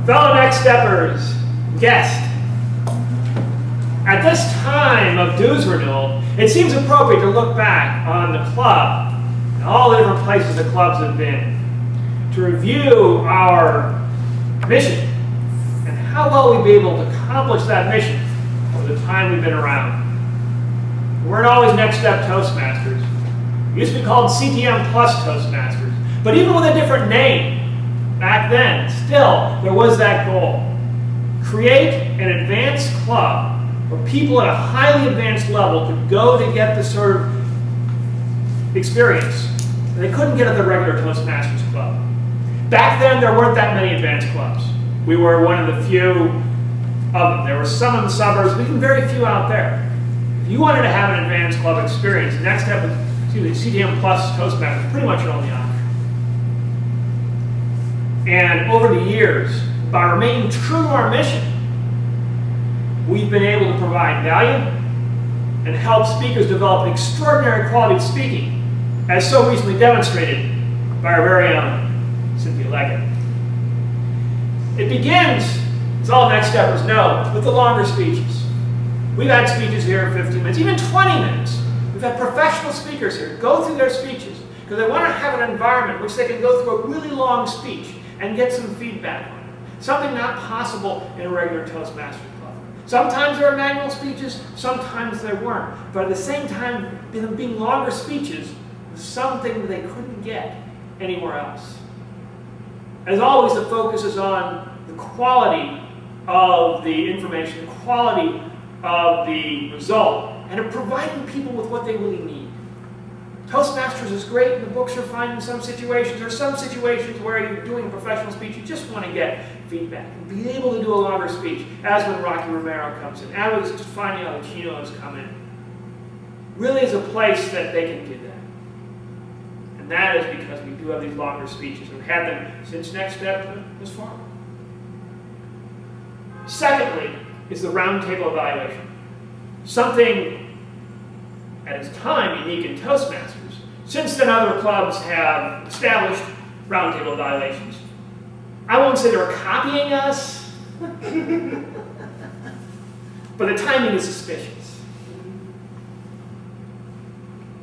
Fellow Next Steppers, guest. At this time of dues renewal, it seems appropriate to look back on the club and all the different places the clubs have been, to review our mission and how well we've been able to accomplish that mission over the time we've been around. We weren't always Next Step Toastmasters. We used to be called CTM Plus Toastmasters, but even with a different name, back then, still, there was that goal. Create an advanced club where people at a highly advanced level could go to get the sort of experience that they couldn't get at the regular Toastmasters club. Back then, there weren't that many advanced clubs. We were one of the few of them. There were some in the suburbs, but even very few out there. If you wanted to have an advanced club experience, the next step was CTM Plus Toastmasters, pretty much your only option. And over the years, by remaining true to our mission, we've been able to provide value and help speakers develop an extraordinary quality of speaking, as so recently demonstrated by our very own Cynthia Leggett. It begins, as all Next Steppers know, with the longer speeches. We've had speeches here 15 minutes, even 20 minutes. We've had professional speakers here go through their speeches because they want to have an environment which they can go through a really long speech and get some feedback on it. Something not possible in a regular Toastmasters club. Sometimes there are manual speeches, sometimes there weren't. But at the same time, them being longer speeches was something that they couldn't get anywhere else. As always, the focus is on the quality of the information, the quality of the result, and of providing people with what they really need. Toastmasters is great, and the books are fine in some situations. There are some situations where you're doing a professional speech, you just want to get feedback and be able to do a longer speech, as when Rocky Romero comes in, as when Stefania Alicino has come in. Really is a place that they can do that. And that is because we do have these longer speeches. We've had them since Next Step this far. Secondly is the roundtable evaluation. Something at its time unique in Toastmasters. Since then, other clubs have established roundtable evaluations. I won't say they're copying us, but the timing is suspicious.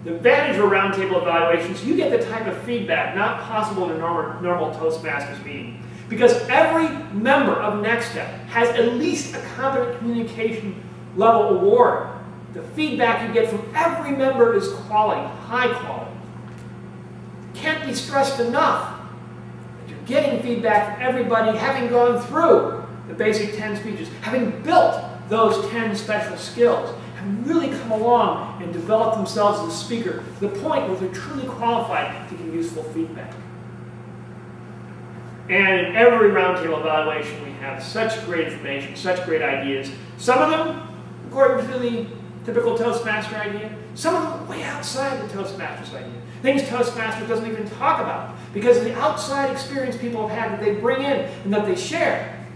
The advantage of roundtable evaluations, you get the type of feedback not possible in a normal Toastmasters meeting. Because every member of Next Step has at least a competent communication level award. The feedback you get from every member is quality, high quality. Can't be stressed enough that you're getting feedback from everybody having gone through the basic 10 speeches, having built those 10 special skills, have really come along and developed themselves as a speaker to the point where they're truly qualified to give useful feedback. And in every roundtable evaluation, we have such great information, such great ideas. Some of them, according to the typical Toastmaster idea, some of them way outside the Toastmasters idea. Things Toastmasters doesn't even talk about because of the outside experience people have had that they bring in and that they share.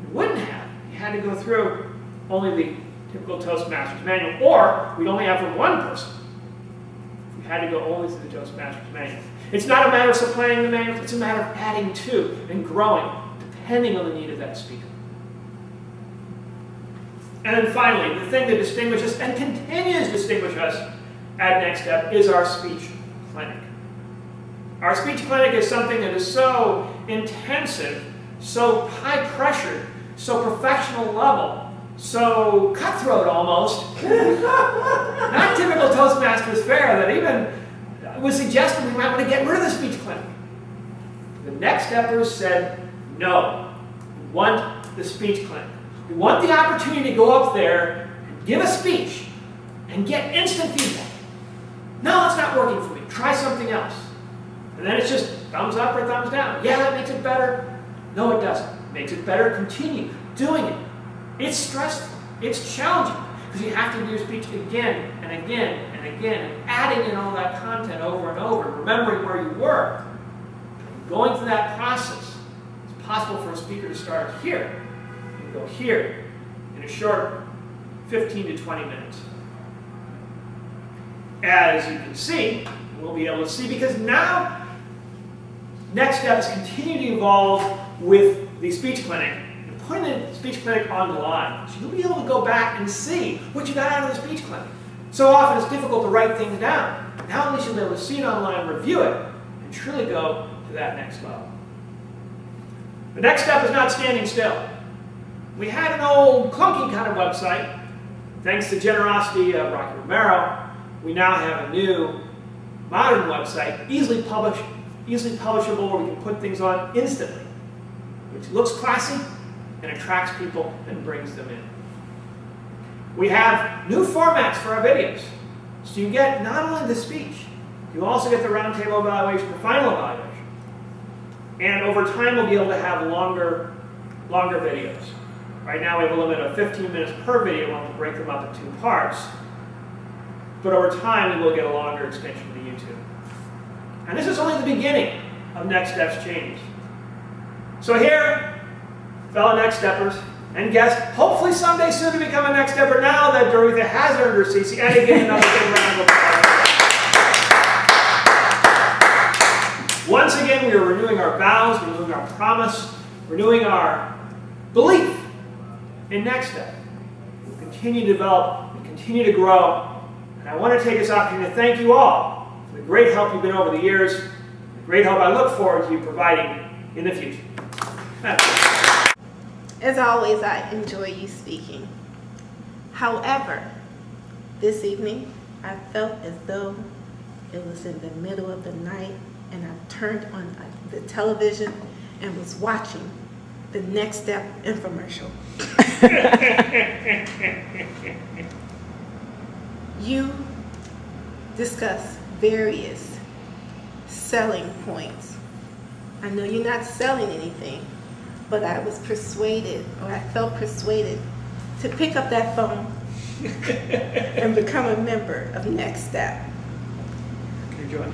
You wouldn't have. You had to go through only the typical Toastmasters manual, or we'd only have for one person. We had to go only through the Toastmasters manual. It's not a matter of supplying the manual, it's a matter of adding to and growing, depending on the need of that speaker. And then finally, the thing that distinguishes and continues to distinguish us at Next Step is our speech clinic. Our speech clinic is something that is so intensive, so high pressure, so professional level, so cutthroat almost. Not typical Toastmasters fare that even was suggested we might want to get rid of the speech clinic. The Next Steppers said, no, we want the speech clinic. We want the opportunity to go up there and give a speech and get instant feedback. No, it's not working for me. Try something else. And then it's just thumbs up or thumbs down. Yeah, that makes it better. No, it doesn't. It makes it better. Continue doing it. It's stressful. It's challenging because you have to do your speech again and again and again, and adding in all that content over and over, remembering where you were. Going through that process, it's possible for a speaker to start here and go here in a short 15 to 20 minutes. As you can see, we'll be able to see, because now Next Steps continue to evolve with the speech clinic and putting the speech clinic on the line. So you'll be able to go back and see what you got out of the speech clinic. So often it's difficult to write things down. Now at least you'll be able to see it online, review it, and truly go to that next level. The next step is not standing still. We had an old clunky kind of website. Thanks to the generosity of Rocky Romero, we now have a new modern website, easily publishable, where we can put things on instantly, which looks classy and attracts people and brings them in. We have new formats for our videos. So you get not only the speech, you also get the roundtable evaluation, the final evaluation. And over time, we'll be able to have longer videos. Right now, we have a limit of 15 minutes per video, and we'll break them up in 2 parts. But over time, we will get a longer extension to YouTube. And this is only the beginning of Next Steps changes. So here, fellow Next Steppers and guests, hopefully someday soon to become a Next Stepper now that Doretha has earned her CC, and again, another big round of applause. Once again, we are renewing our vows, renewing our promise, renewing our belief in Next Step. We'll continue to develop, we'll continue to grow, and I want to take this opportunity to thank you all for the great help you've been over the years, the great help I look forward to you providing in the future. As always, I enjoy you speaking. However, this evening, I felt as though it was in the middle of the night and I turned on the television and was watching the Next Step infomercial. You discuss various selling points. I know you're not selling anything, but I was persuaded, or I felt persuaded, to pick up that phone and become a member of Next Step. Can you join?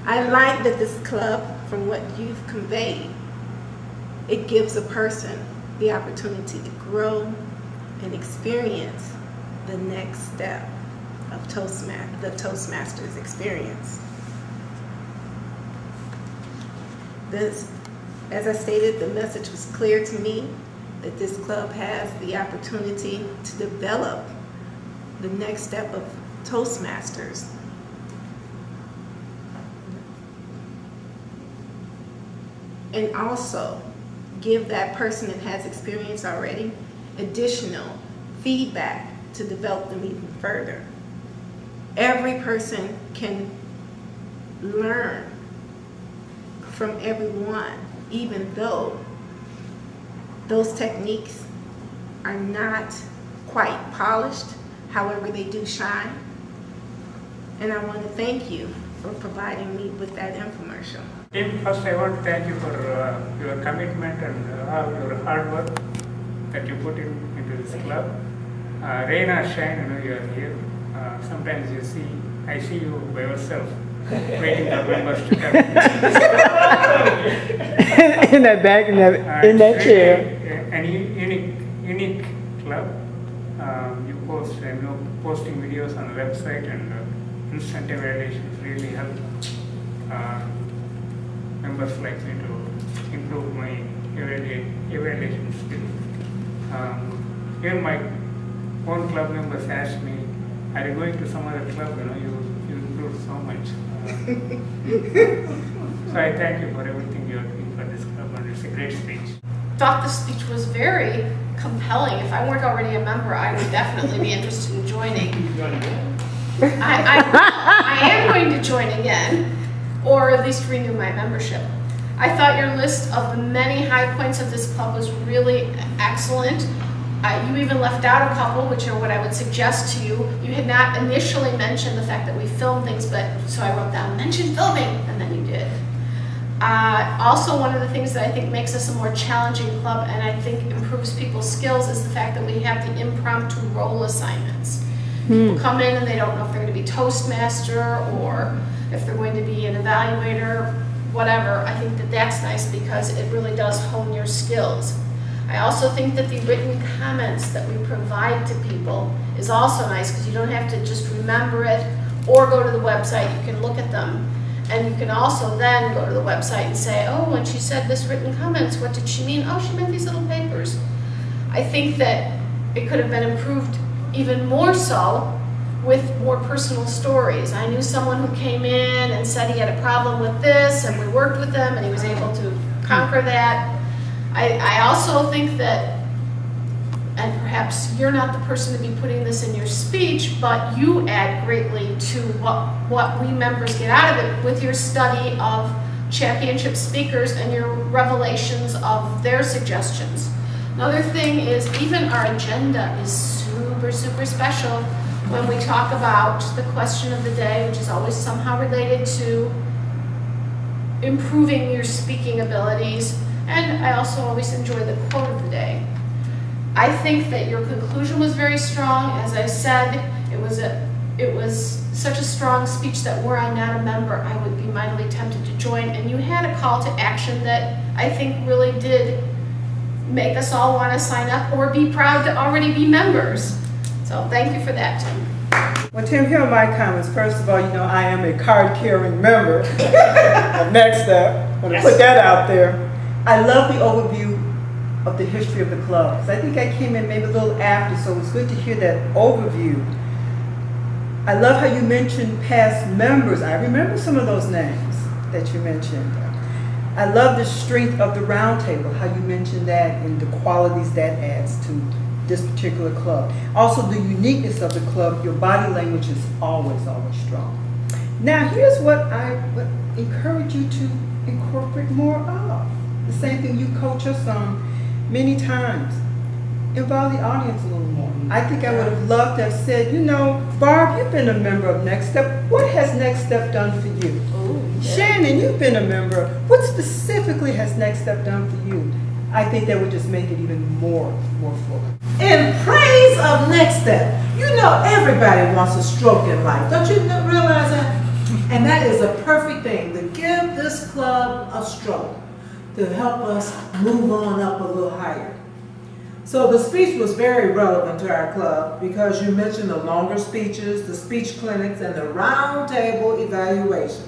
I like that this club, from what you've conveyed, it gives a person the opportunity to grow and experience the next step of the Toastmasters experience. This, as I stated, the message was clear to me that this club has the opportunity to develop the next step of Toastmasters. And also give that person that has experience already additional feedback to develop them even further. Every person can learn from everyone, even though those techniques are not quite polished. However, they do shine. And I want to thank you for providing me with that infomercial. First, I want to thank you for your commitment and all your hard work that you put into this club. Rain or shine, you are here. Sometimes I see you by yourself, waiting for members to come. In that back, in that chair. An unique club. You post, posting videos on the website and instant evaluations really help members like me to improve my evaluation skills. Here my own club members asked me, are you going to some other club? You improved so much. So I thank you for everything you are doing for this club, and it's a great speech. Thought the speech was very compelling. If I weren't already a member, I would definitely be interested in joining. I am going to join again, or at least renew my membership. I thought your list of the many high points of this club was really excellent. You even left out a couple, which are what I would suggest to you. You had not initially mentioned the fact that we film things, but so I wrote down, mention filming, and then you did. Also, one of the things that I think makes us a more challenging club and I think improves people's skills is the fact that we have the impromptu role assignments. People come in and they don't know if they're going to be Toastmaster or if they're going to be an evaluator, whatever. I think that that's nice because it really does hone your skills. I also think that the written comments that we provide to people is also nice because you don't have to just remember it or go to the website. You can look at them And you can also then go to the website and say, oh, when she said this written comments, what did she mean? Oh, she meant these little papers. I think that it could have been improved even more so with more personal stories. I knew someone who came in and said he had a problem with this, and we worked with them, and he was able to conquer that. I also think that, and perhaps you're not the person to be putting this in your speech, but you add greatly to what we members get out of it with your study of championship speakers and your revelations of their suggestions. Another thing is even our agenda is super, super special when we talk about the question of the day, which is always somehow related to improving your speaking abilities. And I also always enjoy the quote of the day. I think that your conclusion was very strong. As I said, it was such a strong speech that were I not a member, I would be mightily tempted to join. And you had a call to action that I think really did make us all want to sign up or be proud to already be members. So thank you for that, Tim. Well, Tim, here are my comments. First of all, you know, I am a card-carrying member of Next Step. I'm going to put that out there. I love the overview of the history of the club. 'Cause I think I came in maybe a little after, so it's good to hear that overview. I love how you mentioned past members. I remember some of those names that you mentioned. I love the strength of the roundtable, how you mentioned that and the qualities that adds to this particular club. Also, the uniqueness of the club, your body language is always, always strong. Now, here's what I would encourage you to incorporate more of. The same thing you coach us on many times. Involve the audience a little more. I think I would have loved to have said, you know, Barb, you've been a member of Next Step. What has Next Step done for you? Shannon, you've been a member. What specifically has Next Step done for you? I think that would just make it even more fuller. In praise of Next Step, you know everybody wants a stroke in life. Don't you realize that? And that is a perfect thing, to give this club a stroke, to help us move on up a little higher. So the speech was very relevant to our club because you mentioned the longer speeches, the speech clinics, and the round table evaluation.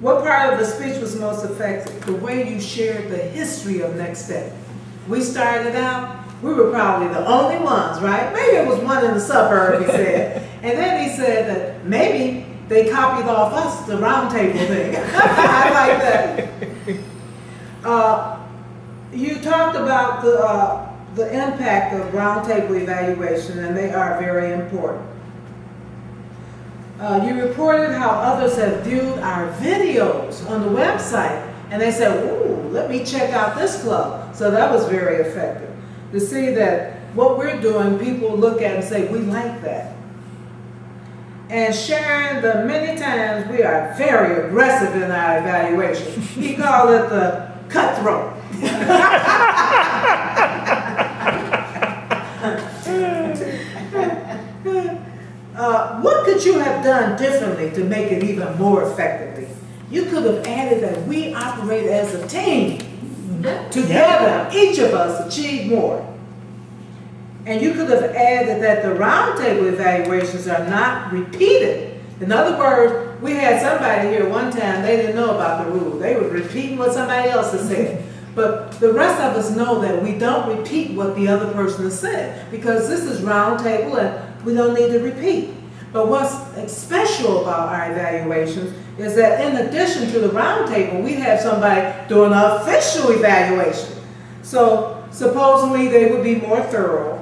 What part of the speech was most effective? The way you shared the history of Next Step. We started out, we were probably the only ones, right? Maybe it was one in the suburb, he said. And then he said that maybe they copied off us, the round table thing. I like that. You talked about the impact of roundtable evaluation, and they are very important. You reported how others have viewed our videos on the website, and they said, ooh, let me check out this club. So that was very effective. To see that what we're doing, people look at and say, we like that. And sharing the many times we are very aggressive in our evaluation. He called it the cutthroat. What could you have done differently to make it even more effectively? You could have added that we operate as a team. Together, each of us achieve more. And you could have added that the roundtable evaluations are not repeated. In other words, we had somebody here one time, they didn't know about the rule. They were repeating what somebody else has said. But the rest of us know that we don't repeat what the other person has said, because this is roundtable and we don't need to repeat. But what's special about our evaluations is that in addition to the roundtable, we have somebody doing an official evaluation. So supposedly they would be more thorough.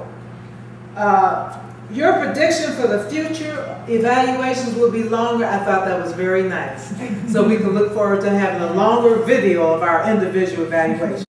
Your prediction for the future evaluations will be longer. I thought that was very nice. So we can look forward to having a longer video of our individual evaluation.